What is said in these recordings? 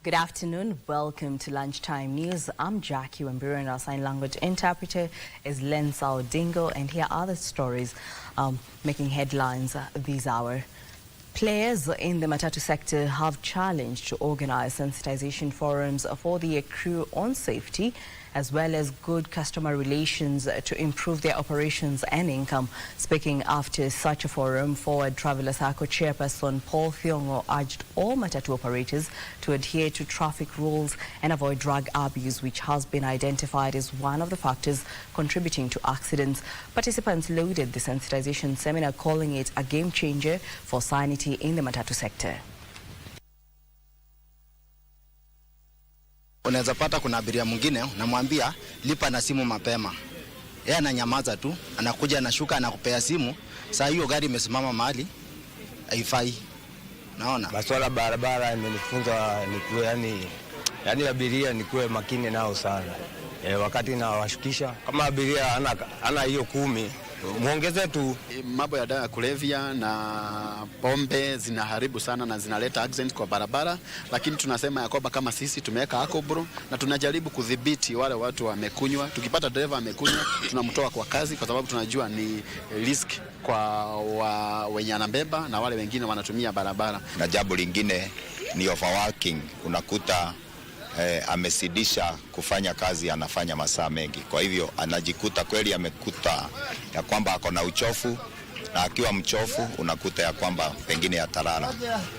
Good afternoon. Welcome to Lunchtime News. I'm Jackie Wambiru and our sign language interpreter is Lensao Dingo. And here are the stories making headlines this hour. Players in the Matatu sector have challenged to organize sensitization forums for their crew on safety as well as good customer relations to improve their operations and income. Speaking after such a forum, Forward Traveller Sacco chairperson Paul Thiongo urged all Matatu operators to adhere to traffic rules and avoid drug abuse, which has been identified as one of the factors contributing to accidents. Participants lauded the sensitization seminar, calling it a game changer for sanity in the Matatu sector. Unaweza pata kuna abiria mwingine unamwambia lipa na simu mapema. Yeye ananyamaza tu, anakuja anashuka anakupea simu, saa hiyo gari imesimama mahali haifai. Naona masuala barabara imenifunza nikuwe yani abiria nikuwe makini nao sana. Wakati na washukisha kama abiria ana hiyo 10 muongeze tu. Mambo ya dawa ya kulevya na pombe zinaharibu sana na zinaleta accident kwa barabara, lakini tunasema ya kwamba kama sisi tumeweka akobro na tunajaribu kudhibiti wale watu wamekunywa. Tukipata driver amekunywa tunamtoa kwa kazi, kwa sababu tunajua ni risk kwa wenye anabeba na wale wengine wanatumia barabara. Na jambo lingine ni overworking, unakuta amesidisha kufanya kazi, anafanya masaa mengi, kwa hivyo anajikuta kweli amekuta ya kwamba ako na uchofu, na akiwa mchofu unakuta ya kwamba pengine atalala.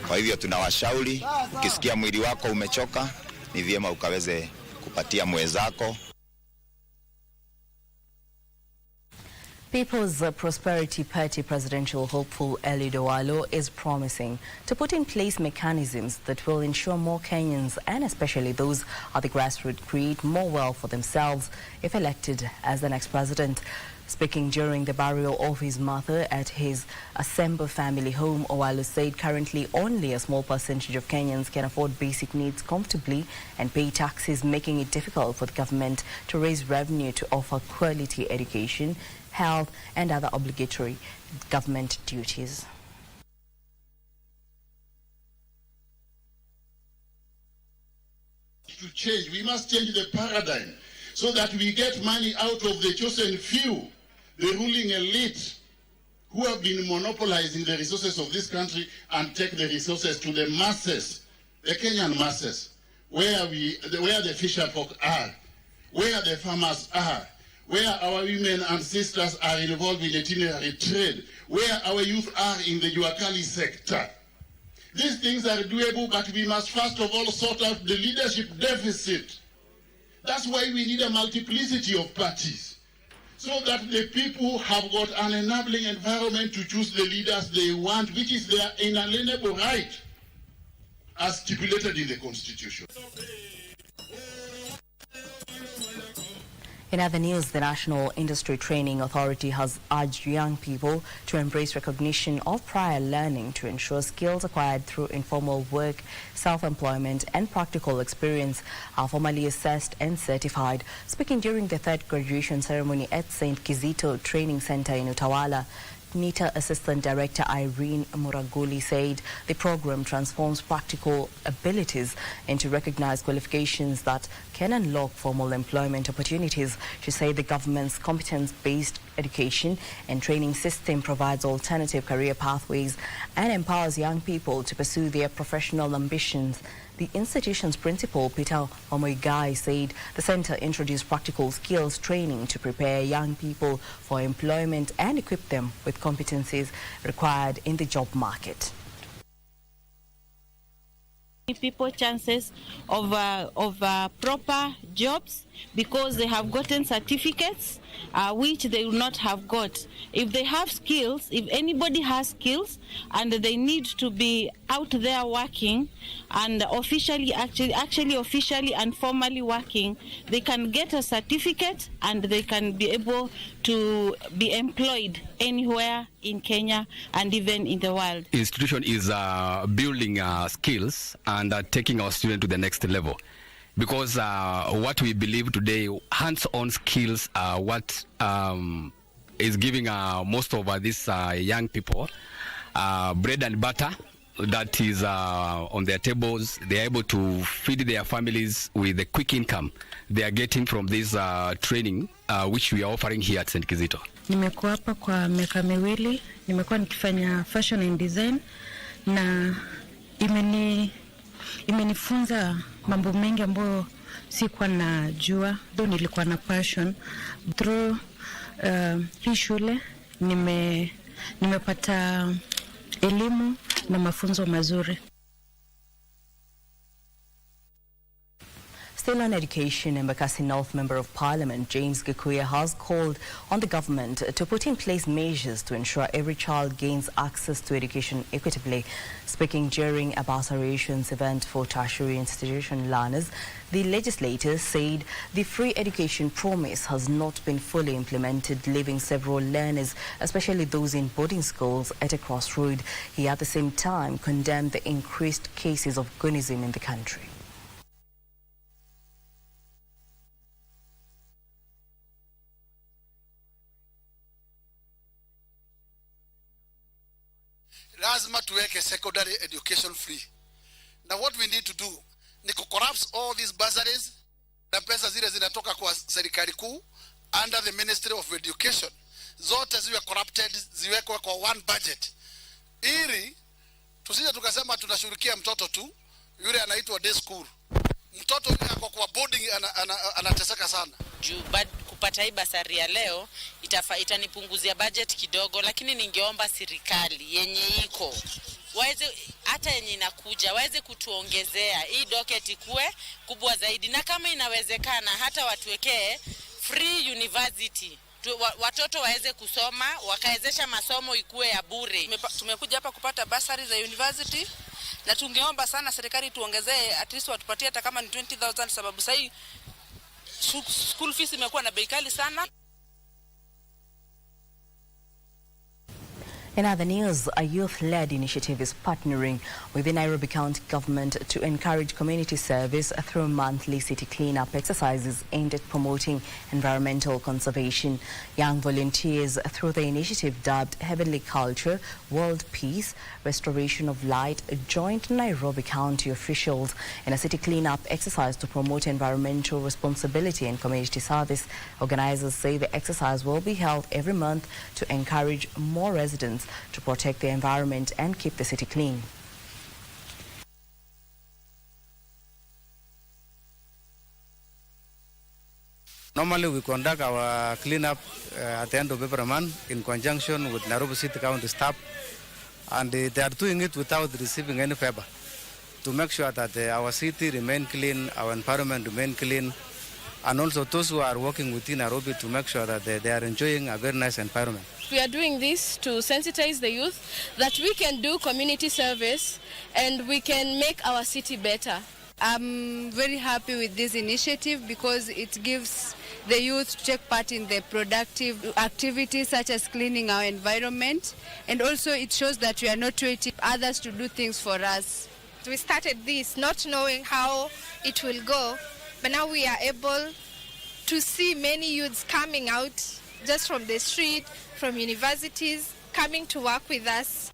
Kwa hivyo tunawashauri, ukisikia mwili wako umechoka ni vyema ukaweze kupatia mwenzako. People's Prosperity Party presidential hopeful Eliud Owalo is promising to put in place mechanisms that will ensure more Kenyans, and especially those at the grassroots, create more wealth for themselves if elected as the next president. Speaking during the burial of his mother at his Asembo family home, Owalo said currently only a small percentage of Kenyans can afford basic needs comfortably and pay taxes, making it difficult for the government to raise revenue to offer quality education, health and other obligatory government duties. To change, we must change the paradigm so that we get money out of the chosen few, the ruling elite, who have been monopolizing the resources of this country, and take the resources to the masses, the Kenyan masses, where the fisher folk are, where the farmers are, where our women and sisters are involved in itinerary trade, where our youth are in the Juakali sector. These things are doable, but we must first of all sort out the leadership deficit. That's why we need a multiplicity of parties, so that the people have got an enabling environment to choose the leaders they want, which is their inalienable right, as stipulated in the Constitution. In other news, the National Industry Training Authority has urged young people to embrace recognition of prior learning to ensure skills acquired through informal work, self-employment and practical experience are formally assessed and certified. Speaking during the third graduation ceremony at St. Kizito Training Center in Utawala, NITA Assistant Director Irene Muraguli said the program transforms practical abilities into recognized qualifications that can unlock formal employment opportunities. She said the government's competence-based education and training system provides alternative career pathways and empowers young people to pursue their professional ambitions. The institution's principal, Peter Omoigai, said the center introduced practical skills training to prepare young people for employment and equip them with competencies required in the job market. People chances of proper jobs because they have gotten certificates which they will not have got. If they have skills, if anybody has skills and they need to be out there working and officially and formally working, they can get a certificate and they can be able to be employed anywhere in Kenya and even in the world. Institution is building skills and taking our students to the next level. Because what we believe today, hands-on skills are what is giving most of these young people bread and butter that is on their tables. They are able to feed their families with the quick income they are getting from this training which we are offering here at St. Kizito. Nimekuwa hapa kwa miaka miwili, nimekuwa nikifanya fashion and design na imenifunza mambo mengi ambayo sikuwa najua, though nilikuwa na passion. Through hii shule nimepata elimu na mafunzo mazuri. Still on education, Embakasi North Member of Parliament James Gikuya has called on the government to put in place measures to ensure every child gains access to education equitably. Speaking during a bursary issuance event for tertiary institution learners, the legislators said the free education promise has not been fully implemented, leaving several learners, especially those in boarding schools, at a crossroad. He at the same time condemned the increased cases of goonism in the country. Lazima tuweke secondary education free. Now what we need to do ni collapse all these bursaries na pesa zile zinatoka kwa serikali kuu under the Ministry of Education. Zote ziwe corrupted, ziwekwe kwa one budget. Ili tusije tukasema tunashughulikia mtoto tu, yule anaitwa day school. Mtoto yule ako kwa boarding anateseka sana. Kupata hii basari ya leo itanipunguzia budget kidogo, lakini ningeomba serikali yenye iko waweze, hata yenye inakuja waweze kutuongezea hii docket ikuwe kubwa zaidi, na kama inawezekana hata watuwekee free university. Watoto waweze kusoma, wakawezesha masomo ikuwe ya bure. Tumekuja hapa kupata basari za university na tungeomba sana serikali tuongezee, at least watupatie hata kama ni 20,000, sababu sasa school fees imekuwa na bei kali sana. In other news, a youth-led initiative is partnering with the Nairobi County government to encourage community service through monthly city cleanup exercises aimed at promoting environmental conservation. Young volunteers through the initiative dubbed Heavenly Culture, World Peace, Restoration of Light joined Nairobi County officials in a city cleanup exercise to promote environmental responsibility and community service. Organizers say the exercise will be held every month to encourage more residents to protect the environment and keep the city clean. Normally we conduct our cleanup at the end of every month in conjunction with Nairobi City County staff, and they are doing it without receiving any favor to make sure that our city remain clean, our environment remain clean, and also those who are working within Nairobi to make sure that they are enjoying a very nice environment. We are doing this to sensitize the youth that we can do community service and we can make our city better. I'm very happy with this initiative because it gives the youth to take part in the productive activities such as cleaning our environment, and also it shows that we are not waiting for others to do things for us. We started this not knowing how it will go, but now we are able to see many youths coming out just from the street, from universities, coming to work with us.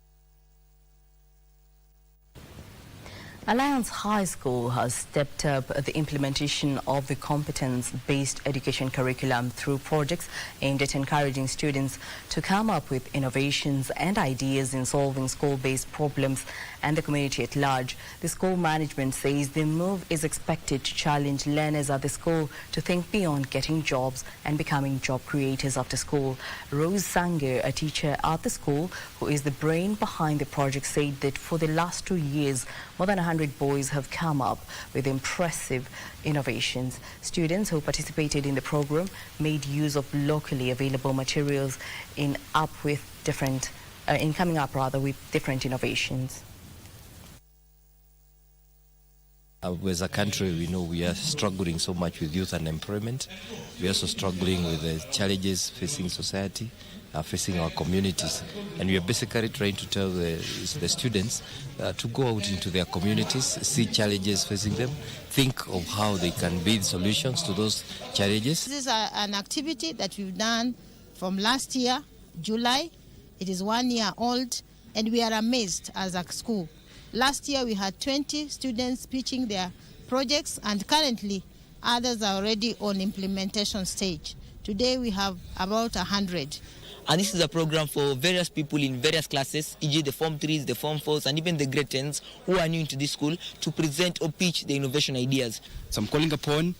Alliance High School has stepped up the implementation of the competence-based education curriculum through projects aimed at encouraging students to come up with innovations and ideas in solving school-based problems and the community at large. The school management says the move is expected to challenge learners at the school to think beyond getting jobs and becoming job creators after school. Rose Sanger, a teacher at the school who is the brain behind the project, said that for the last 2 years, more than 100 boys have come up with impressive innovations. Students who participated in the program made use of locally available materials in coming up with different innovations. As a country, we know we are struggling so much with youth unemployment. We are also struggling with the challenges facing society, facing our communities. And we are basically trying to tell the students to go out into their communities, see challenges facing them, think of how they can build solutions to those challenges. This is an activity that we've done from last year, July. It is 1 year old, and we are amazed as a school Last year we had 20 students pitching their projects, and currently others are already on implementation stage. Today we have about 100. And this is a program for various people in various classes, e.g. the Form 3s, the Form 4s, and even the Grade 10s who are new into this school to present or pitch their innovation ideas. So I'm calling upon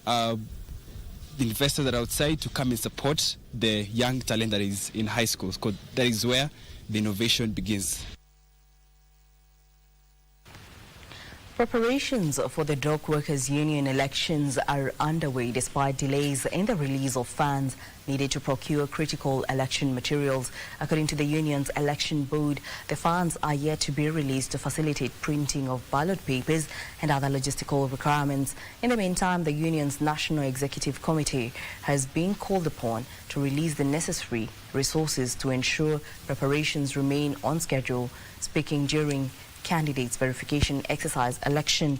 the investors that are outside to come and support the young talent that is in high schools, because that is where the innovation begins. Preparations for the Dock Workers Union elections are underway despite delays in the release of funds needed to procure critical election materials. According to the union's election board, the funds are yet to be released to facilitate printing of ballot papers and other logistical requirements. In the meantime, the union's National Executive Committee has been called upon to release the necessary resources to ensure preparations remain on schedule. Speaking during candidates verification exercise, election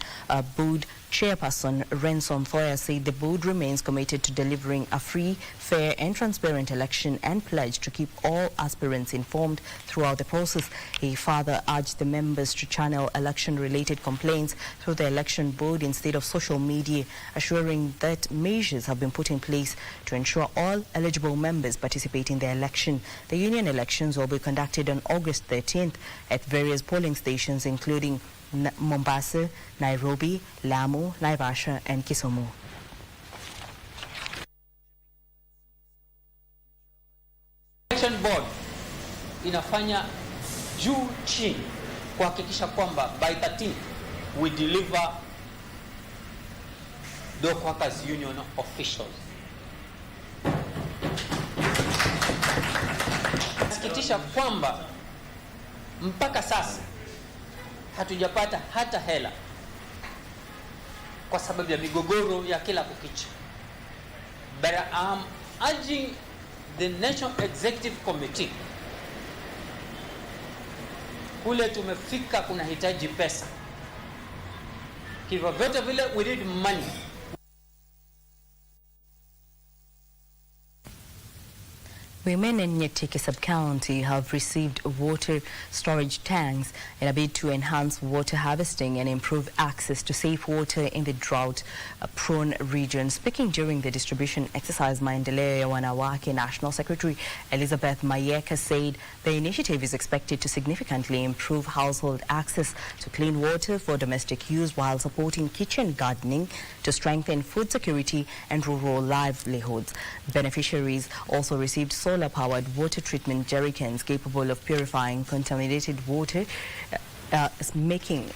board chairperson Ransom Thoya said the board remains committed to delivering a free, fair and transparent election and pledged to keep all aspirants informed throughout the process. He further urged the members to channel election-related complaints through the election board instead of social media, assuring that measures have been put in place to ensure all eligible members participate in the election. The union elections will be conducted on August 13th at various polling stations including Mombasa, Nairobi, Lamu, Naivasha and Kisumu. Election board inafanya juu chini kuhakikisha kwamba by 13 we deliver Dock Workers Union officials. Nasikitisha kwamba mpaka sasa hatujapata hata hela kwa sababu ya migogoro ya kila kukicha. But I'm urging the National Executive Committee, kule tumefika kuna hitaji pesa. Kiva vyote vile we need money. Women in Nyatike sub-county have received water storage tanks in a bid to enhance water harvesting and improve access to safe water in the drought-prone region. Speaking during the distribution exercise, Maendeleo ya Wanawake National Secretary Elizabeth Mayeka said the initiative is expected to significantly improve household access to clean water for domestic use while supporting kitchen gardening to strengthen food security and rural livelihoods. Beneficiaries also received solar-powered water treatment jerrycans capable of purifying contaminated water, making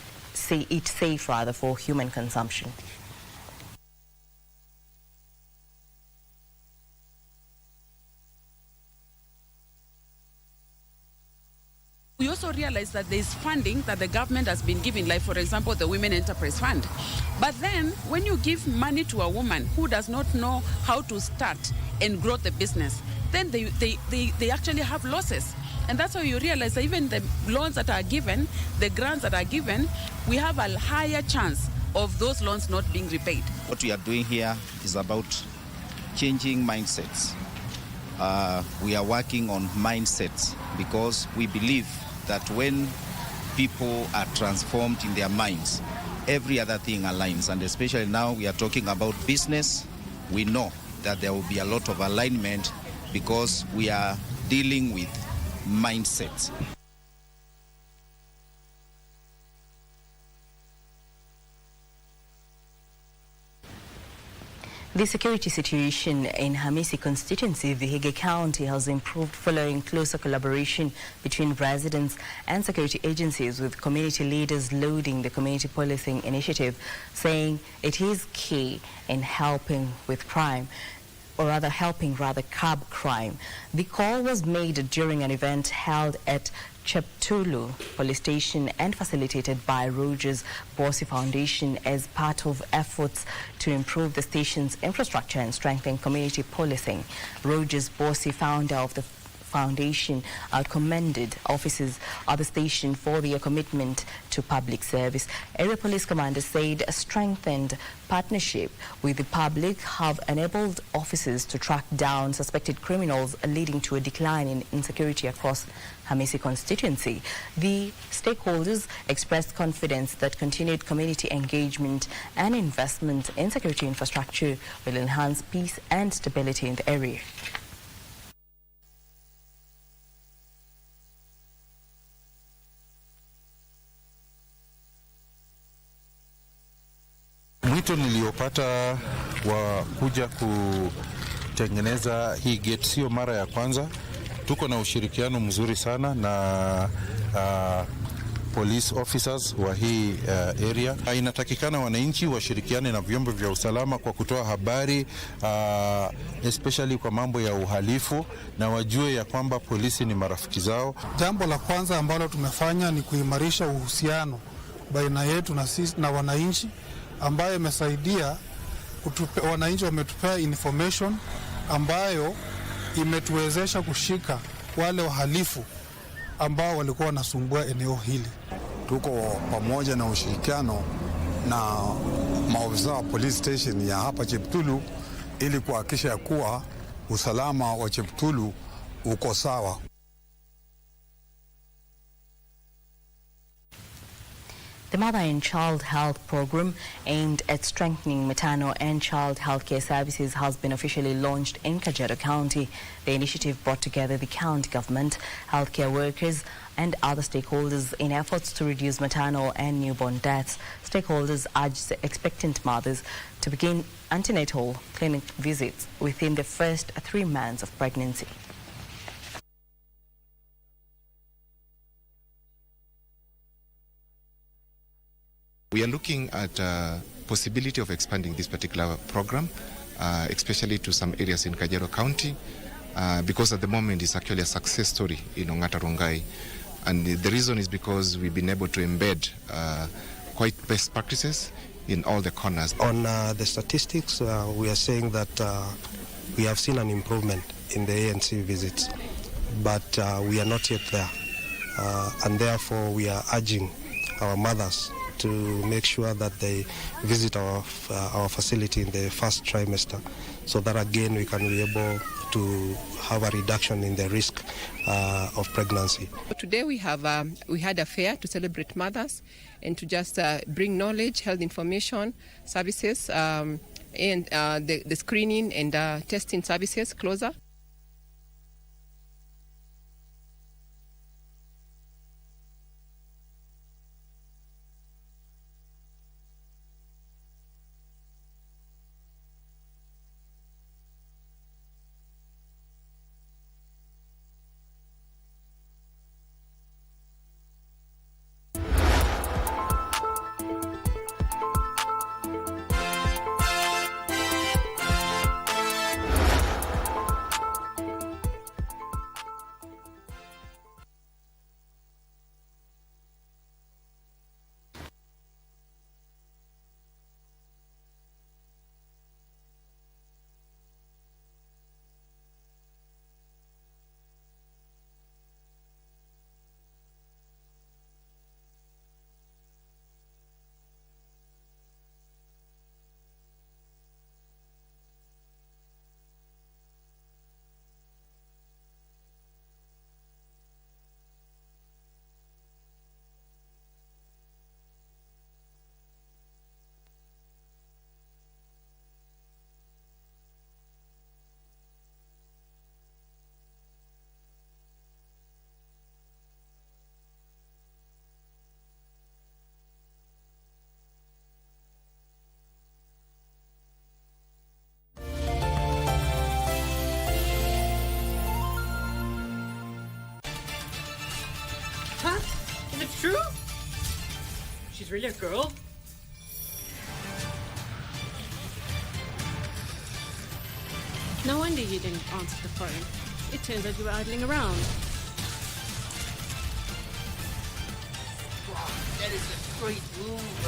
it safe for human consumption. We also realize that there is funding that the government has been giving, like, for example, the Women Enterprise Fund. But then, when you give money to a woman who does not know how to start and grow the business, then they actually have losses. And that's how you realize that even the loans that are given, the grants that are given, we have a higher chance of those loans not being repaid. What we are doing here is about changing mindsets. We are working on mindsets because we believe that when people are transformed in their minds, every other thing aligns. And especially now we are talking about business, we know that there will be a lot of alignment because we are dealing with mindsets. The security situation in Hamisi constituency, Vihiga County, has improved following closer collaboration between residents and security agencies, with community leaders lauding the community policing initiative, saying it is key in helping with crime, or rather helping curb crime. The call was made during an event held at Cheptulu Police Station and facilitated by Rogers Bossy Foundation as part of efforts to improve the station's infrastructure and strengthen community policing. Rogers Bossy, founder of the Foundation commended officers at the station for their commitment to public service. Area Police Commander said a strengthened partnership with the public have enabled officers to track down suspected criminals, leading to a decline in insecurity across Hamisi constituency. The stakeholders expressed confidence that continued community engagement and investment in security infrastructure will enhance peace and stability in the area. Mwito niliopata wa kuja kutengeneza hii gate sio mara ya kwanza. Tuko na ushirikiano mzuri sana na police officers wa hii area. Inatakikana wananchi washirikiane na vyombo vya usalama kwa kutoa habari especially kwa mambo ya uhalifu, na wajue ya kwamba polisi ni marafiki zao. Jambo la kwanza ambalo tumefanya ni kuimarisha uhusiano baina yetu na sisi na wananchi, ambayo imesaidia wananchi wametupea information ambayo imetuwezesha kushika wale wahalifu ambao walikuwa wanasumbua eneo hili. Tuko pamoja na ushirikiano na maafisa wa police station ya hapa Cheptulu ili kuhakikisha kuwa usalama wa Cheptulu uko sawa. The Mother and Child Health Program, aimed at strengthening maternal and child health care services, has been officially launched in Kajiado County. The initiative brought together the county government, healthcare workers, and other stakeholders in efforts to reduce maternal and newborn deaths. Stakeholders urged expectant mothers to begin antenatal clinic visits within the first 3 months of pregnancy. We are looking at possibility of expanding this particular program, especially to some areas in Kajiado County, because at the moment it's actually a success story in Ongata Rongai. And the reason is because we've been able to embed quite best practices in all the corners. On the statistics, we are saying that we have seen an improvement in the ANC visits, but we are not yet there. And therefore we are urging our mothers to make sure that they visit our facility in the first trimester, so that again we can be able to have a reduction in the risk of pregnancy. Today we had a fair to celebrate mothers and to just bring knowledge, health information services, and the screening and testing services closer. True? She's really a girl? No wonder you didn't answer the phone. It turns out you were idling around. Wow, that is a great move.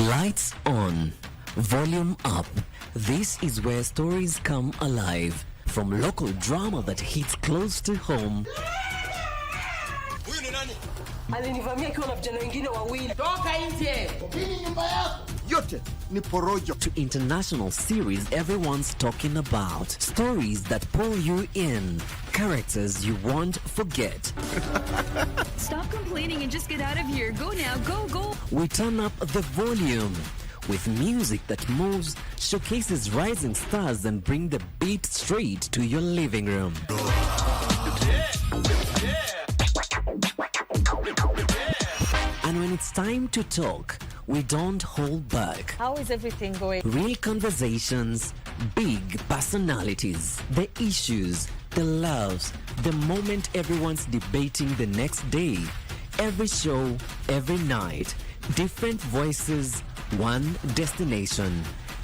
Lights on, volume up. This is where stories come alive. From local drama that hits close to home alinivamia akiwa na vijana wengine wawili. Toka nje. Hii nyumba yako. Yote ni porojo. To international series everyone's talking about. Stories that pull you in. Characters you won't forget. Stop complaining and just get out of here. Go now. Go. We turn up the volume with music that moves, showcases rising stars and bring the beat straight to your living room. And when it's time to talk, we don't hold back. How is everything going? Real conversations, big personalities, the issues, the loves, the moment everyone's debating the next day. Every show, every night, different voices, one destination.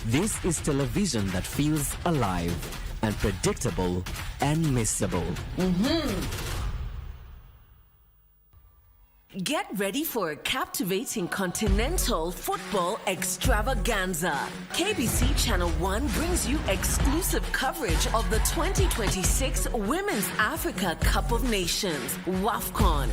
This is television that feels alive, unpredictable, and missable. Get ready for a captivating continental football extravaganza. KBC Channel 1 brings you exclusive coverage of the 2026 Women's Africa Cup of Nations, WAFCON.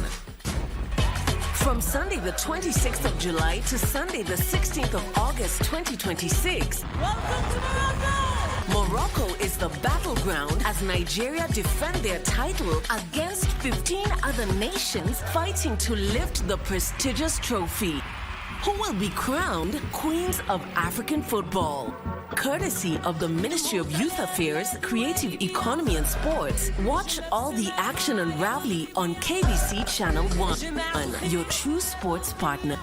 From Sunday the 26th of July to Sunday the 16th of August 2026. Welcome to Morocco! Morocco is the battleground as Nigeria defend their title against 15 other nations fighting to lift the prestigious trophy. Who will be crowned Queens of African Football? Courtesy of the Ministry of Youth Affairs, Creative Economy and Sports. Watch all the action unraveling on KBC Channel 1, your true sports partner.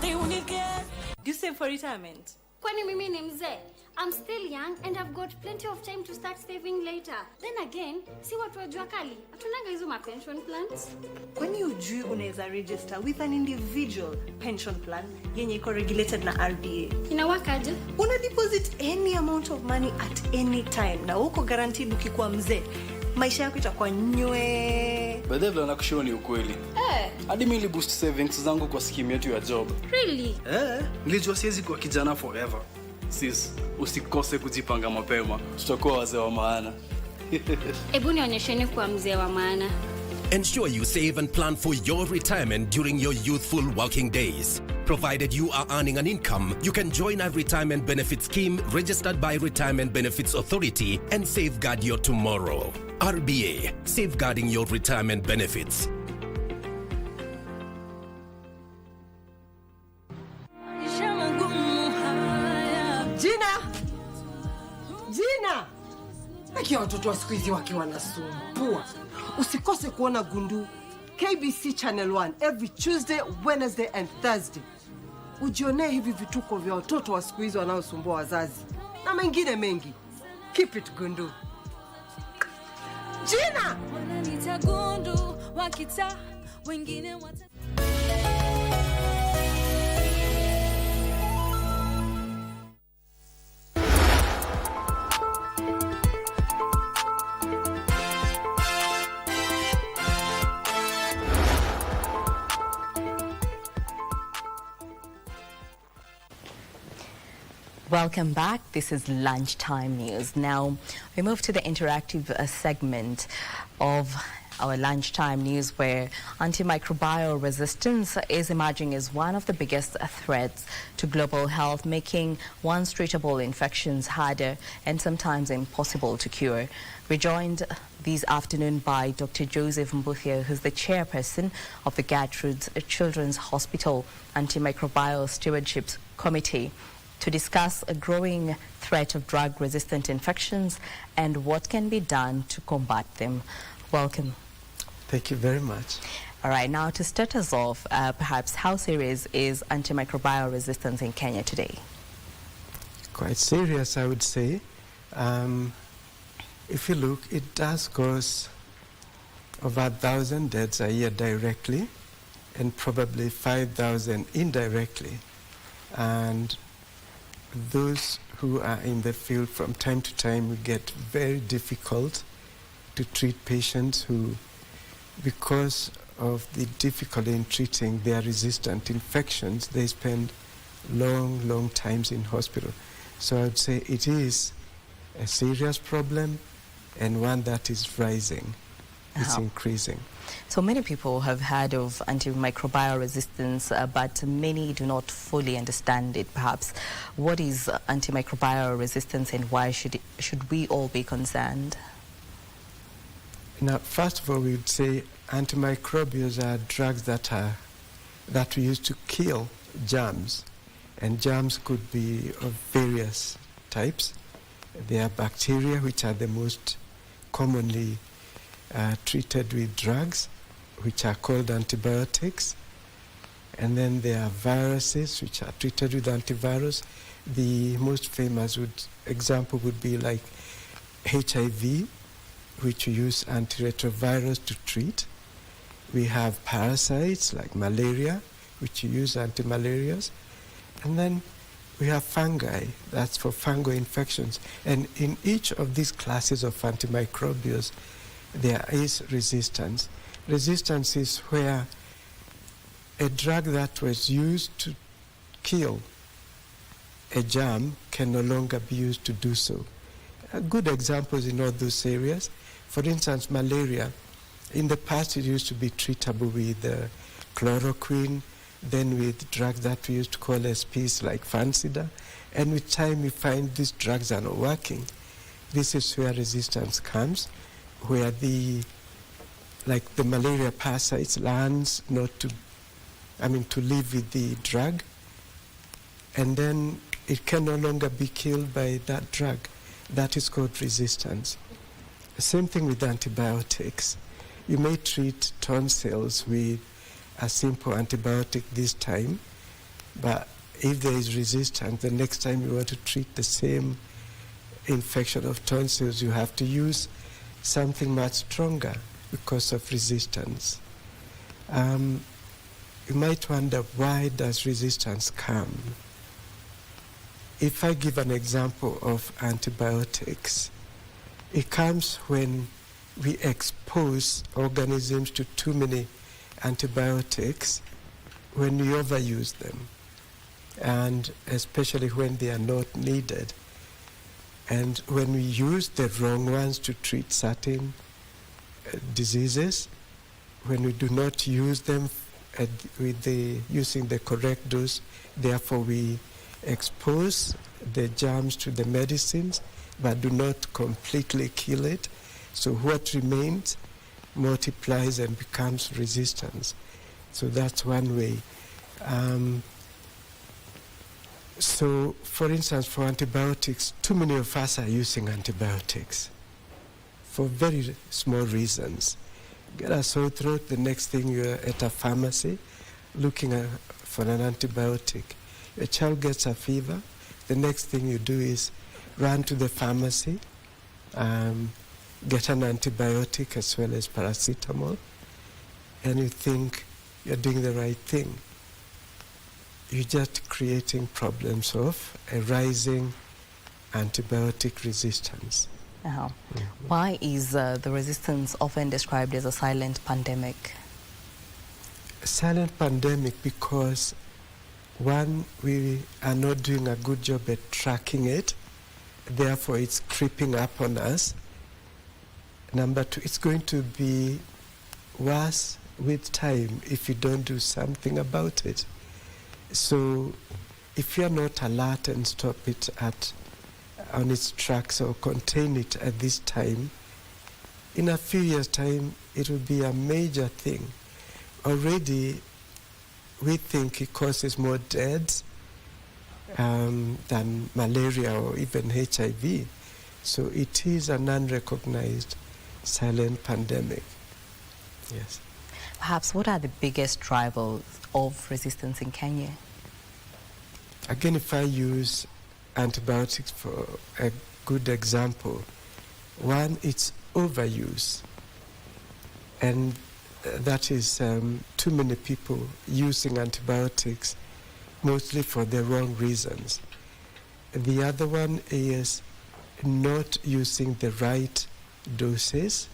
Do you save for retirement? Kwani mimi ni mzee? I'm still young and I've got plenty of time to start saving later. Then again, si watu wa jua kali, hatunanga hizo ma pension plans. Kwani ujui unaweza register with an individual pension plan yenye iko regulated na RBA? Inawakaje? Una deposit any amount of money at any time na uko guaranteed ukikuwa mzee. Maisha yako itakuwa nywe. Badala nakushauri ni ukweli. Hadi mimi boost savings zangu kwa scheme yetu ya job. Really? Nilijua siwezi kuwa kijana forever. Sis, usikose kujipanga mapema. Tutakuwa wazee wa maana. Ebu nionyesheni kuwa mzee wa maana. Ensure you save and plan for your retirement during your youthful working days. Provided you are earning an income, you can join a retirement benefit scheme registered by Retirement Benefits Authority and safeguard your tomorrow. RBA, safeguarding your retirement benefits. Gina! Aki watoto wa siku hizi wakiwa wanasumbua. Usikose kuona Gundu KBC Channel 1 every Tuesday, Wednesday and Thursday. Ujionee hivi vituko vya watoto wa siku hizi wanaosumbua wazazi na mengine mengi. Keep it Gundu. Gina! Wananiita Gundu, wakita wengine wata. Welcome back. This is Lunchtime News. Now, we move to the interactive segment of our Lunchtime News, where antimicrobial resistance is emerging as one of the biggest threats to global health, making once treatable infections harder and sometimes impossible to cure. We're joined this afternoon by Dr. Joseph Mbuthia, who's the chairperson of the Gertrude's Children's Hospital Antimicrobial Stewardship Committee, to discuss a growing threat of drug-resistant infections and what can be done to combat them. Welcome. Thank you very much. All right, now to start us off, perhaps how serious is antimicrobial resistance in Kenya today? Quite serious, I would say. If you look, it does cause over 1,000 deaths a year directly and probably 5,000 indirectly. And those who are in the field from time to time, we get very difficult to treat patients who, because of the difficulty in treating their resistant infections, they spend long times in hospital. So I would say it is a serious problem and one that is rising. It's increasing. So many people have heard of antimicrobial resistance, but many do not fully understand it, perhaps. What is antimicrobial resistance and why should we all be concerned? Now, first of all, we would say antimicrobials are drugs that we use to kill germs. And germs could be of various types. There are bacteria, which are the most commonly treated with drugs, which are called antibiotics. And then there are viruses, which are treated with antivirus. The most famous example would be like HIV, which we use antiretrovirus to treat. We have parasites like malaria, which we use antimalarials. And then we have fungi, that's for fungal infections. And in each of these classes of antimicrobials, there is resistance. Resistance is where a drug that was used to kill a germ can no longer be used to do so. Good examples in all those areas. For instance, malaria. In the past, it used to be treatable with chloroquine, then with drugs that we used to call SPs like Fancida. And with time, we find these drugs are not working. This is where resistance comes, where the malaria parasites learns to live with the drug, and then it can no longer be killed by that drug. That is called resistance. Same thing with antibiotics. You may treat tonsils with a simple antibiotic this time, but if there is resistance, the next time you want to treat the same infection of tonsils, you have to use something much stronger because of resistance. You might wonder, why does resistance come? If I give an example of antibiotics, it comes when we expose organisms to too many antibiotics, when we overuse them, and especially when they are not needed. And when we use the wrong ones to treat certain diseases, when we do not use them using the correct dose, therefore we expose the germs to the medicines, but do not completely kill it. So what remains multiplies and becomes resistance. So that's one way. So, for instance, for antibiotics, too many of us are using antibiotics for very small reasons. Get a sore throat, the next thing you're at a pharmacy looking for an antibiotic. Your child gets a fever, the next thing you do is run to the pharmacy, get an antibiotic as well as paracetamol, and you think you're doing the right thing. You're just creating problems of a rising antibiotic resistance. Why is the resistance often described as a silent pandemic? A silent pandemic because, one, we are not doing a good job at tracking it, therefore it's creeping up on us. Number two, it's going to be worse with time if you don't do something about it. So if you're not alert and stop it on its tracks or contain it at this time, in a few years' time, it will be a major thing. Already, we think it causes more deaths than malaria or even HIV. So it is an unrecognized silent pandemic. Yes. Perhaps what are the biggest drivers of resistance in Kenya? Again, if I use antibiotics for a good example, one, it's overuse. And that is too many people using antibiotics, mostly for the wrong reasons. The other one is not using the right doses,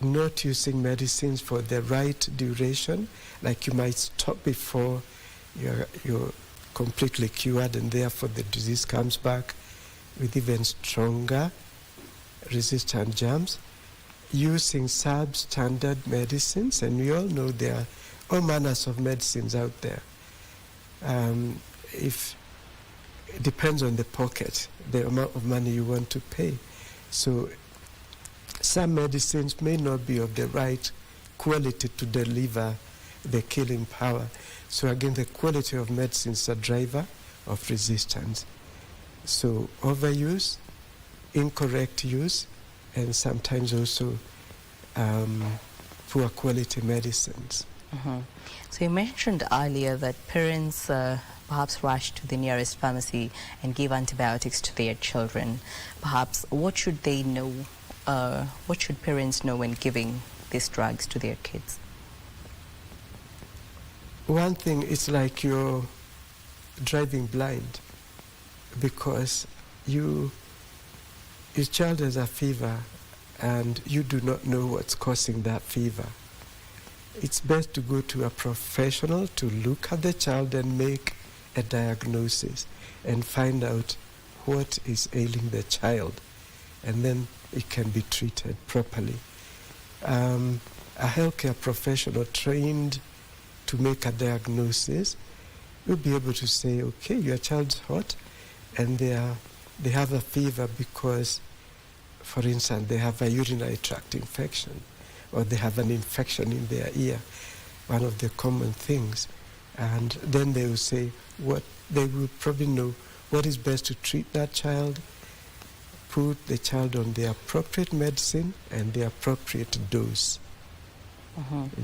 not using medicines for the right duration, like you might stop before your completely cured, and therefore the disease comes back with even stronger resistant germs, using substandard medicines, and we all know there are all manners of medicines out there. If it depends on the pocket, the amount of money you want to pay. So some medicines may not be of the right quality to deliver the killing power. So again, the quality of medicine is a driver of resistance. So overuse, incorrect use, and sometimes also poor quality medicines. So you mentioned earlier that parents perhaps rush to the nearest pharmacy and give antibiotics to their children. Perhaps what should they know, what should parents know when giving these drugs to their kids? One thing is like you're driving blind, because your child has a fever and you do not know what's causing that fever. It's best to go to a professional to look at the child and make a diagnosis and find out what is ailing the child, and then it can be treated properly. A healthcare professional trained to make a diagnosis will be able to say, okay, your child's hot and they have a fever because, for instance, they have a urinary tract infection, or they have an infection in their ear, one of the common things. And then they will say they will probably know what is best to treat that child, put the child on the appropriate medicine and the appropriate dose.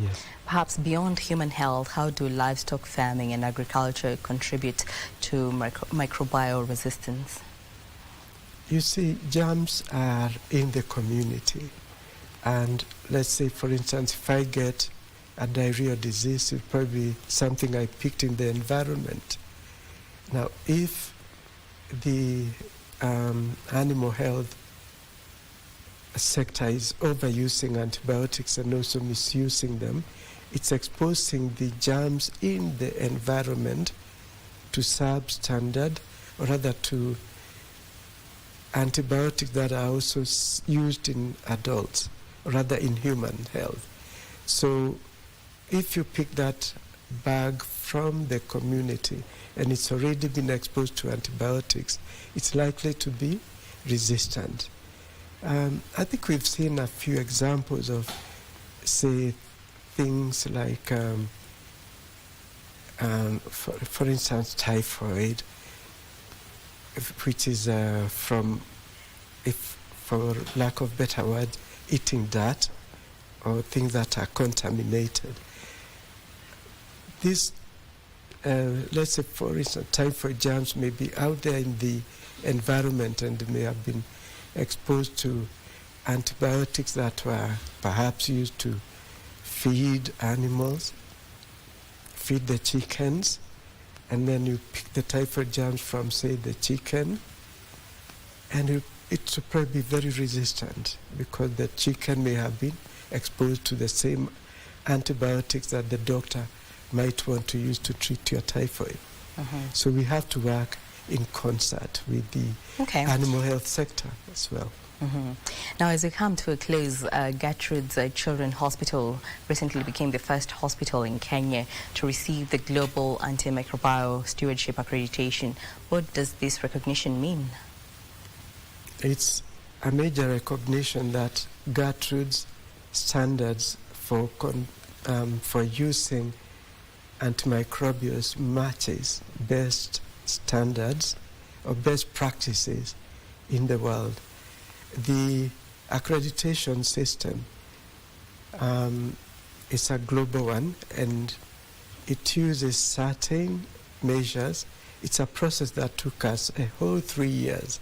Yes. Perhaps beyond human health, how do livestock farming and agriculture contribute to microbial resistance? You see, germs are in the community. And let's say, for instance, if I get a diarrhea disease, it's probably something I picked in the environment. Now, if the animal health sector is overusing antibiotics and also misusing them, it's exposing the germs in the environment to substandard, or rather to antibiotics that are also used in adults, or rather in human health. So if you pick that bag from the community and it's already been exposed to antibiotics, it's likely to be resistant. I think we've seen a few examples of, say, things like, for instance, typhoid, which is from, if for lack of better word, eating dirt or things that are contaminated. This, let's say, for instance, typhoid germs may be out there in the environment and may have been exposed to antibiotics that were perhaps used to feed animals, feed the chickens, and then you pick the typhoid germs from, say, the chicken, and it will probably be very resistant because the chicken may have been exposed to the same antibiotics that the doctor might want to use to treat your typhoid. So we have to work in concert with the animal health sector as well. Now, as we come to a close, Gertrude's Children's Hospital recently became the first hospital in Kenya to receive the Global Antimicrobial Stewardship Accreditation. What does this recognition mean? It's a major recognition that Gertrude's standards for using antimicrobials matches best standards or best practices in the world. The accreditation system is a global one, and it uses certain measures. It's a process that took us a whole 3 years,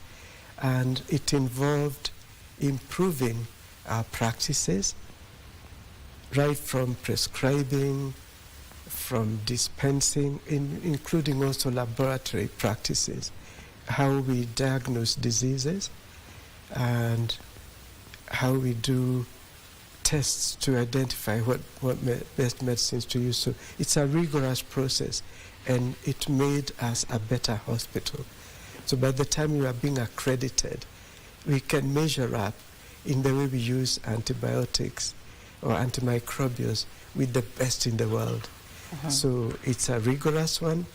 and it involved improving our practices, right from prescribing, from dispensing, including also laboratory practices, how we diagnose diseases, and how we do tests to identify what best medicines to use. So it's a rigorous process, and it made us a better hospital. So by the time we are being accredited, we can measure up in the way we use antibiotics or antimicrobials with the best in the world. So it's a rigorous one,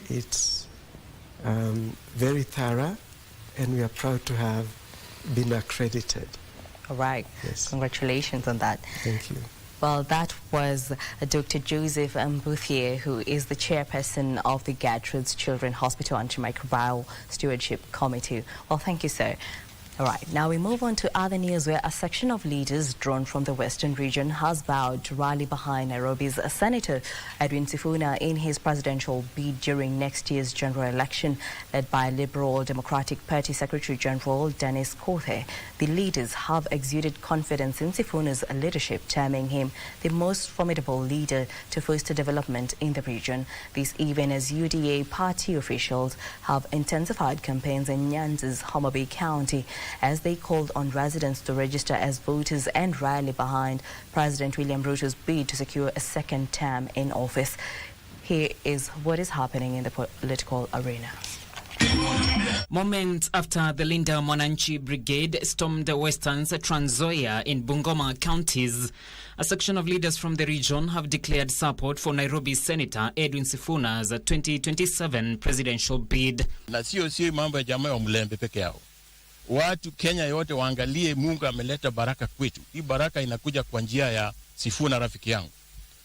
it's very thorough, and we are proud to have been accredited. All right. Yes. Congratulations on that. Thank you. Well, that was Dr. Joseph Mbuthier, who is the chairperson of the Gertrude's Children's Hospital Antimicrobial Stewardship Committee. Well, thank you, sir. All right, now we move on to other news where a section of leaders drawn from the Western region has vowed to rally behind Nairobi's Senator Edwin Sifuna in his presidential bid during next year's general election, led by Liberal Democratic Party Secretary General Dennis Kothe. The leaders have exuded confidence in Sifuna's leadership, terming him the most formidable leader to foster development in the region. This even as UDA party officials have intensified campaigns in Nyanza's Homa Bay County, as they called on residents to register as voters and rally behind President William Ruto's bid to secure a second term in office. Here is what is happening in the political arena. Moments after the Linda Mwananchi Brigade stormed Western's Trans Nzoia in Bungoma counties, a section of leaders from the region have declared support for Nairobi's Senator Edwin Sifuna's 2027 presidential bid. Na sio mambo ya jamaa wa Mlembe peke yao. Watu Kenya yote waangalie Mungu ameleta baraka kwetu. Hii baraka inakuja kwa njia ya Sifuna rafiki yangu.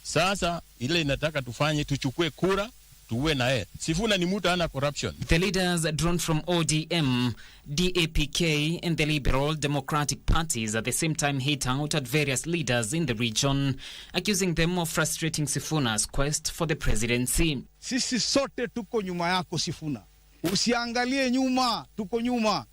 Sasa ile inataka tufanye, tuchukue kura, tuwe na yeye. Sifuna ni mtu ana corruption. The leaders drawn from ODM, DAPK and the Liberal Democratic parties at the same time hit out at various leaders in the region, accusing them of frustrating Sifuna's quest for the presidency. Sisi sote tuko nyuma yako Sifuna. Usiangalie nyuma, tuko nyuma.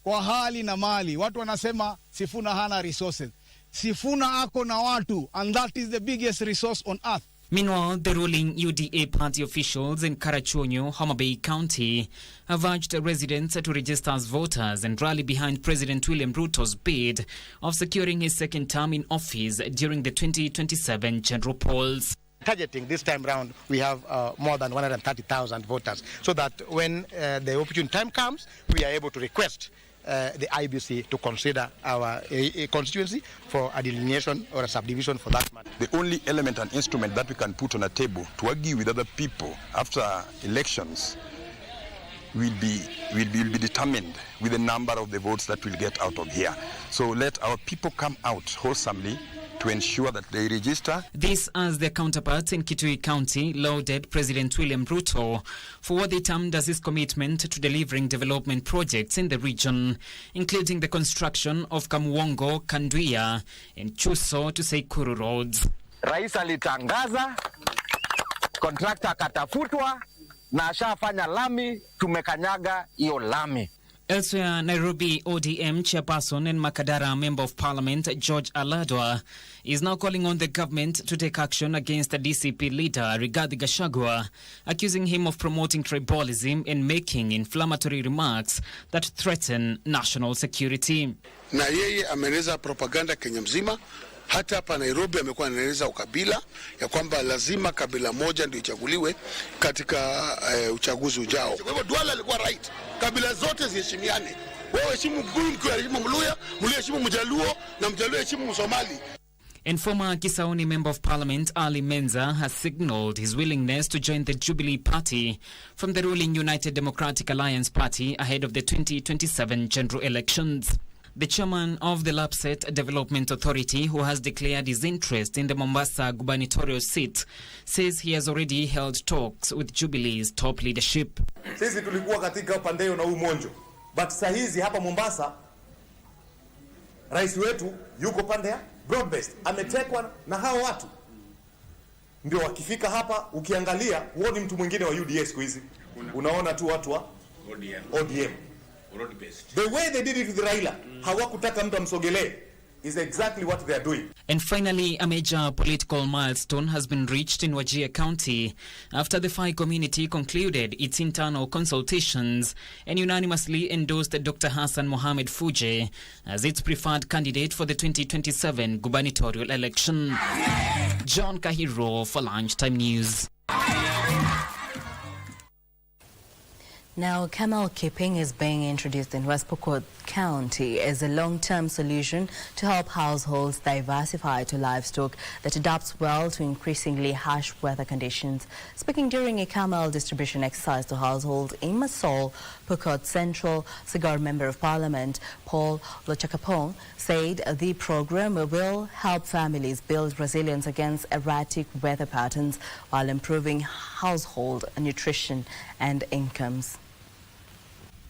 Kwa hali na mali. Watu wanasema Sifuna hana resources. Sifuna ako na watu, and that is the biggest resource on earth. Meanwhile, the ruling UDA party officials in Karachuonyo, Homa Bay County, have urged residents to register as voters and rally behind President William Ruto's bid of securing his second term in office during the 2027 general polls. Targeting this time round, we have more than 130,000 voters, so that when the opportune time comes, we are able to request the IBC to consider our constituency for a delineation or a subdivision for that matter. The only element and instrument that we can put on a table to argue with other people after elections will be determined with the number of the votes that we'll get out of here. So let our people come out wholesomely to ensure that they register. This as their counterparts in Kitui County lauded President William Ruto for what they termed as his commitment to delivering development projects in the region, including the construction of Kamuongo, Kanduia and Chuso to Seikuru roads. Rais alitangaza, kontrakta akatafutwa na ashafanya lami, tumekanyaga hiyo lami. Elsewhere, Nairobi ODM chairperson and Makadara Member of Parliament George Aladwa is now calling on the government to take action against the DCP leader Rigathi Gachagua, accusing him of promoting tribalism and making inflammatory remarks that threaten national security. Na yeye ameneza propaganda Kenya mzima. Hata hapa Nairobi amekuwa anaeleza ukabila ya kwamba lazima kabila moja ndio ichaguliwe katika uchaguzi ujao. Kwa hivyo Duale alikuwa right. Kabila zote ziheshimiane. Wewe heshimu Mgulu, Mkikuyu heshimu Mluya, Mluya heshimu Mjaluo na Mjaluo heshimu Msomali. And former Kisauni Member of Parliament Ali Menza has signalled his willingness to join the Jubilee Party from the ruling United Democratic Alliance Party ahead of the 2027 general elections. The chairman of the Lapset Development Authority, who has declared his interest in the Mombasa gubernatorial seat, says he has already held talks with Jubilee's top leadership. Sisi tulikuwa katika Pandeo na Umonjo, but sahizi hapa Mombasa rais wetu yuko Pandea broad-based, ametekwa na hao watu. Ndio wakifika hapa ukiangalia huoni mtu mwingine wa UDA siku hizi. Unaona tu watu wa ODM. The way they did it with Raila, hawakutaka mtu amsogelee, is exactly what they are doing. And finally, a major political milestone has been reached in Wajir County after the Fai community concluded its internal consultations and unanimously endorsed Dr. Hassan Mohamed Fuje as its preferred candidate for the 2027 gubernatorial election. John Kahiro for Lunchtime News. Now, camel keeping is being introduced in West Pokot County as a long-term solution to help households diversify to livestock that adapts well to increasingly harsh weather conditions. Speaking during a camel distribution exercise to households in Masol, Pokot Central, Sigar Member of Parliament Paul Lochakapong said the program will help families build resilience against erratic weather patterns while improving household nutrition and incomes.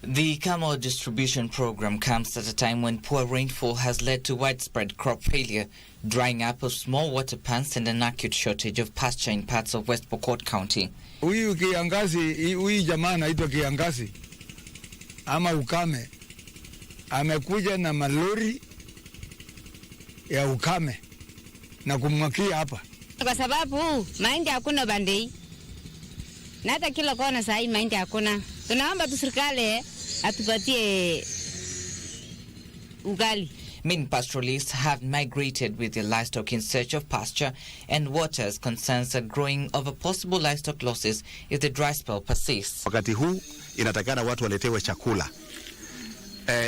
The camel distribution program comes at a time when poor rainfall has led to widespread crop failure, drying up of small water pans and an acute shortage of pasture in parts of West Pokot County. Huyu kiangazi, huyu jamaa anaitwa kiangazi ama ukame, amekuja na malori ya ukame na kumwakia hapa. Kwa sababu mahindi hakuna bandei. Na hata kila kona saa hii mahindi hakuna. Tunaomba tu serikali atupatie ugali. Many pastoralists have migrated with their livestock in search of pasture and water as concerns are growing over possible livestock losses if the dry spell persists. Wakati huu inatakana watu waletewe chakula.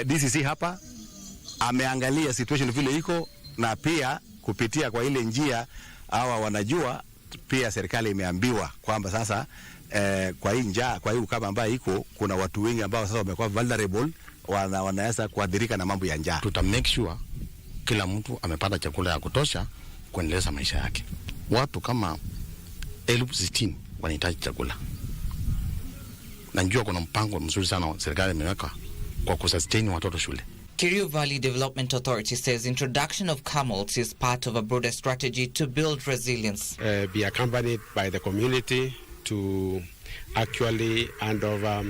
DCC hapa ameangalia situation vile iko na pia kupitia kwa ile njia hawa wanajua pia serikali imeambiwa kwamba sasa kwa hii njaa, kwa hii ukame ambayo iko, kuna watu wengi ambao sasa wamekuwa vulnerable, wanaweza kuadhirika na mambo ya njaa. Tuta make sure kila mtu amepata chakula ya kutosha kuendeleza maisha yake. Watu kama 60,000 wanahitaji chakula. Najua kuna mpango mzuri sana serikali imeweka kwa kusustain watoto shule. Kerio Valley Development Authority says introduction of camels is part of a broader strategy to build resilience. Be accompanied by the community to actually hand over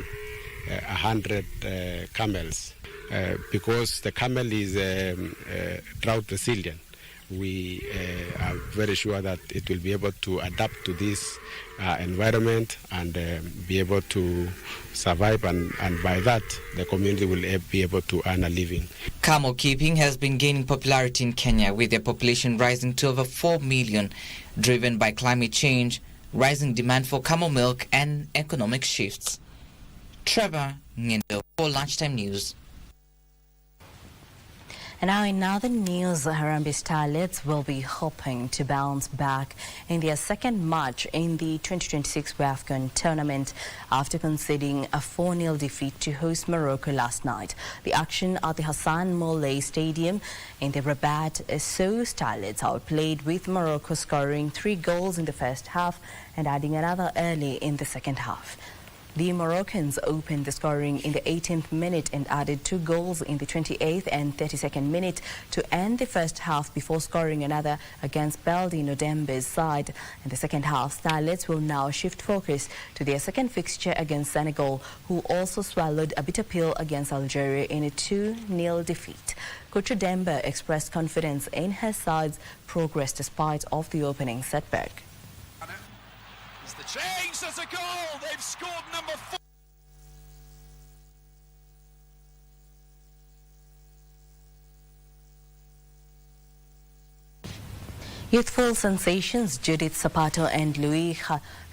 100 camels because the camel is drought resilient. We are very sure that it will be able to adapt to this environment and be able to survive, and by that the community will be able to earn a living. Camel keeping has been gaining popularity in Kenya, with their population rising to over 4 million, driven by climate change, rising demand for camel milk and economic shifts. Trevor Ngendo for Lunchtime News. And now in other news, Harambee Starlets will be hoping to bounce back in their second match in the 2026 WAFCON tournament after conceding a 4-0 defeat to host Morocco last night. The action at the Hassan Moulay Stadium in the Rabat saw Starlets outplayed, with Morocco scoring 3 goals in the first half and adding another early in the second half. The Moroccans opened the scoring in the 18th minute and added 2 goals in the 28th and 32nd minute to end the first half before scoring another against Beldi Nodembe's side. In the second half, Starlets will now shift focus to their second fixture against Senegal, who also swallowed a bitter pill against Algeria in a 2-0 defeat. Coach Dembe expressed confidence in her side's progress despite of the opening setback. Change, there's a goal. They've scored number 4. Youthful sensations Judith Sapato and Louis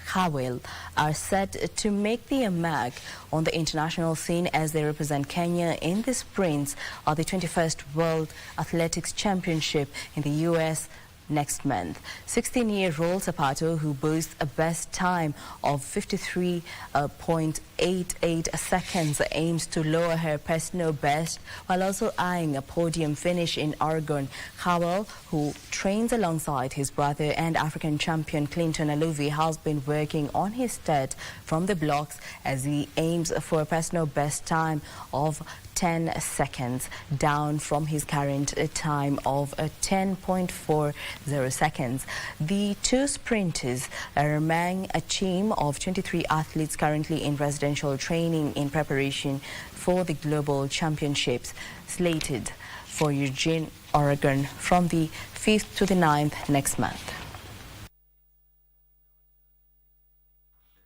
Hawel are set to make their mark on the international scene as they represent Kenya in the sprints of the 21st World Athletics Championship in the U.S. next month. 16-year-old Sapato, who boasts a best time of 53.88 seconds, aims to lower her personal best while also eyeing a podium finish in Oregon. Howell, who trains alongside his brother and African champion Clinton Aluvi, has been working on his start from the blocks as he aims for a personal best time of 10 seconds, down from his current time of 10.40 seconds. The two sprinters are among a team of 23 athletes currently in residential training in preparation for the global championships slated for Eugene, Oregon from the 5th to the 9th next month.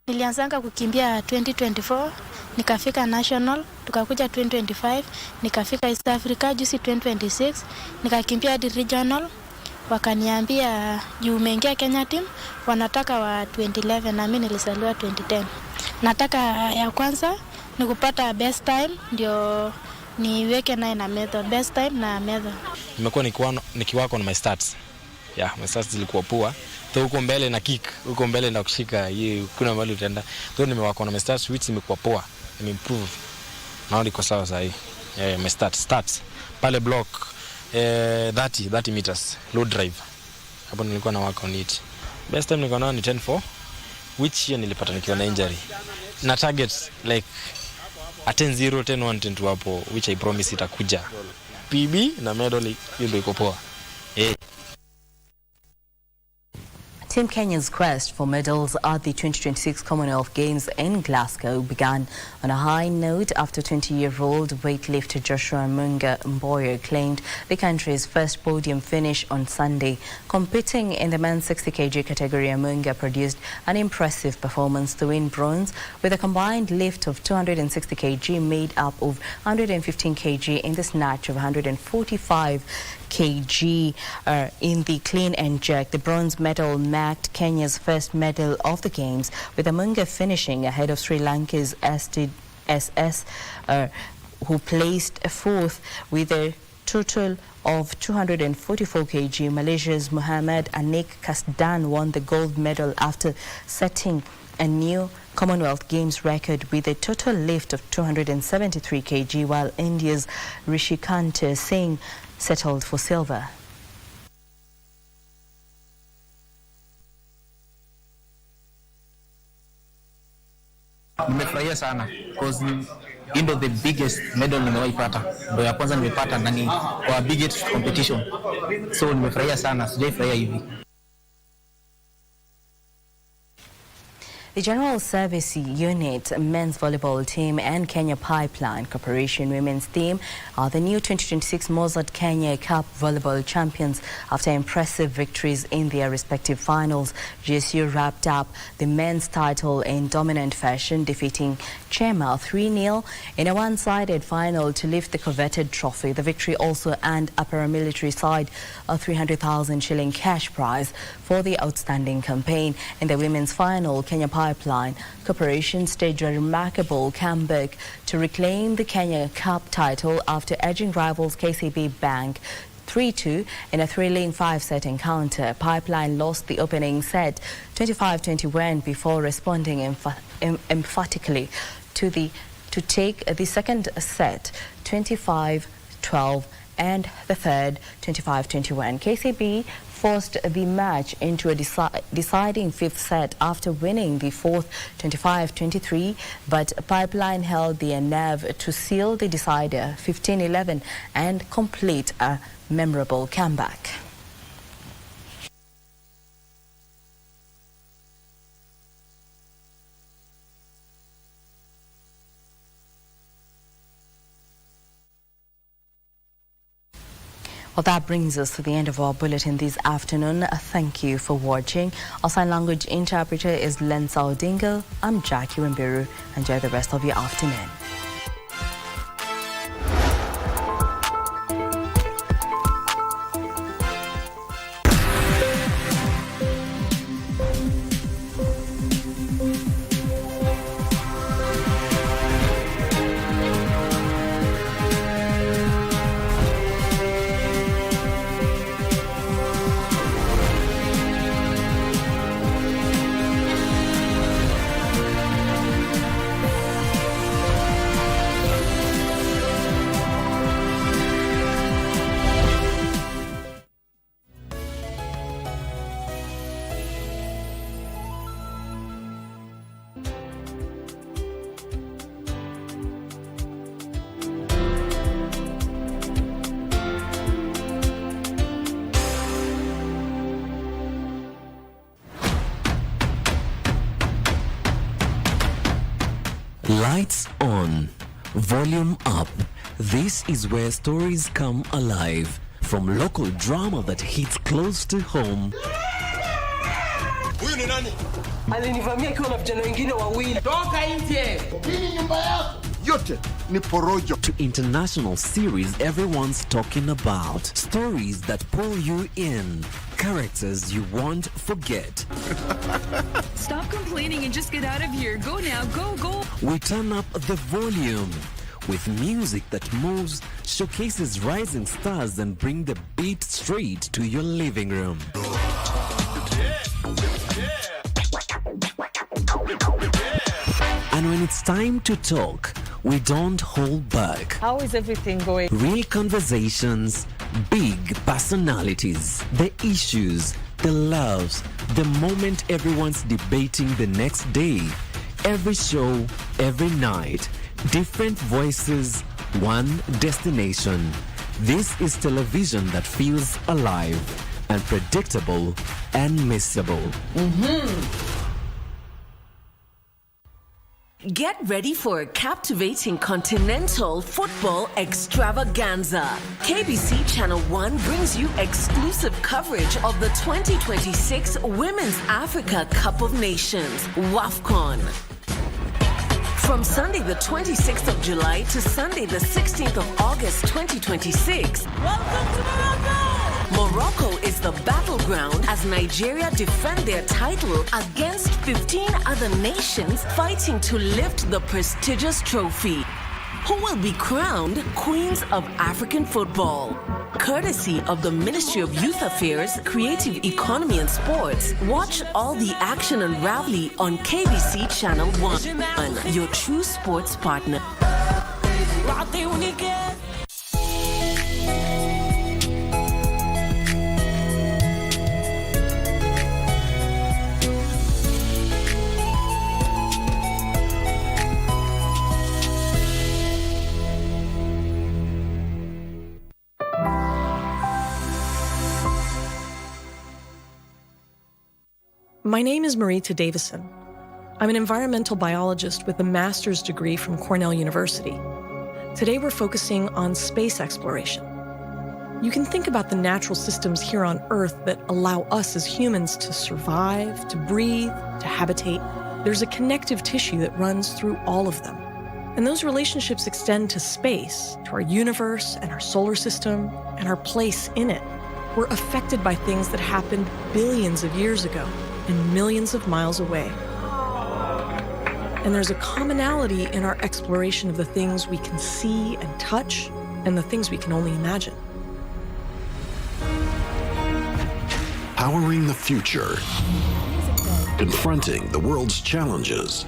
Nilianzanga kukimbia 2024, nikafika national, tukakuja 2025, nikafika East Africa, juzi 2026, nikakimbia hadi regional. Wakaniambia juu umeingia Kenya team, wanataka wa 2011 na mimi nilizaliwa 2010. Nataka ya kwanza ni kupata best time ndio niweke naye na method, best time na method. Nimekuwa nikiwako na my stats. Yeah, my stats zilikuwa poor. So huko mbele na kick, huko mbele na kushika, hii kuna mahali utaenda. So nimewako na my stats which imekuwa poor. Improve. Now niko sawa sasa hii. My stats. Pale block 30 meters low drive. Hapo nilikuwa na work on it. Best time niko nao ni 10:4 which year nilipata nikiwa na injury. Na target like a 10-0, 10-1, 10-2 hapo which I promise itakuja. PB na medal hiyo ndio iko poa. Team Kenya's quest for medals at the 2026 Commonwealth Games in Glasgow began on a high note after 20-year-old weightlifter Joshua Munga Mboyo claimed the country's first podium finish on Sunday. Competing in the men's 60 kg category, Munga produced an impressive performance to win bronze with a combined lift of 260 kg made up of 115 kg in the snatch of 145 kg in the clean and jerk. The bronze medal marked Kenya's first medal of the Games, with Munga finishing ahead of Sri Lanka's SS, who placed fourth with a total of 244 kg. Malaysia's Muhammad Anik Kasdan won the gold medal after setting a new Commonwealth Games record with a total lift of 273 kg, while India's Rishikant Singh settled for silver. Nimefurahia sana because hii ndo the biggest medal nimewahi pata. Ndio ya kwanza nimepata ndani kwa biggest competition. So nimefurahia sana, sijaifurahia hivi. The General Service Unit Men's Volleyball Team and Kenya Pipeline Corporation Women's Team are the new 2026 Mozart Kenya Cup Volleyball champions after impressive victories in their respective finals. GSU wrapped up the men's title in dominant fashion, defeating Camel 3-0 in a one-sided final to lift the coveted trophy. The victory also earned a paramilitary side a 300,000 shilling cash prize for the outstanding campaign. In the women's final, Kenya Pipeline Corporation staged a remarkable comeback to reclaim the Kenya Cup title after edging rivals KCB Bank 3-2 in a thrilling 5-set encounter. Pipeline lost the opening set 25-21 before responding emphatically to take the second set 25-12 and the third 25-21. KCB forced the match into a deciding fifth set after winning the fourth 25-23, but Pipeline held the nerve to seal the decider 15-11 and complete a memorable comeback. Well, that brings us to the end of our bulletin this afternoon. Thank you for watching. Our sign language interpreter is Lensa Odingo. I'm Jackie Wambiru. Enjoy the rest of your afternoon. Lights on, volume up. This is where stories come alive. From local drama that hits close to home. Huyu ni nani? Alinivamia akiwa na vijana wengine wawili. Toka nje. Hii nyumba yako. Yote ni porojo. To international series everyone's talking about. Stories that pull you in. Characters you won't forget. Stop complaining and just get out of here. Go now, go. We turn up the volume with music that moves, showcases rising stars, and bring the beat straight to your living room. And when it's time to talk, we don't hold back. How is everything going? Real conversations, big personalities, the issues, the loves, the moment everyone's debating the next day. Every show, every night, different voices, one destination. This is television that feels alive, unpredictable, and missable. Get ready for a captivating continental football extravaganza. KBC Channel 1 brings you exclusive coverage of the 2026 Women's Africa Cup of Nations, WAFCON. From Sunday the 26th of July to Sunday the 16th of August 2026. Welcome to Morocco! Morocco is the battleground as Nigeria defend their title against 15 other nations fighting to lift the prestigious trophy. Who will be crowned Queens of African Football? Courtesy of the Ministry of Youth Affairs, Creative Economy and Sports. Watch all the action unraveling on KBC Channel 1, your true sports partner. My name is Marita Davison. I'm an environmental biologist with a master's degree from Cornell University. Today we're focusing on space exploration. You can think about the natural systems here on Earth that allow us as humans to survive, to breathe, to habitate. There's a connective tissue that runs through all of them. And those relationships extend to space, to our universe and our solar system and our place in it. We're affected by things that happened billions of years ago and millions of miles away. And there's a commonality in our exploration of the things we can see and touch and the things we can only imagine. Powering the future, confronting the world's challenges,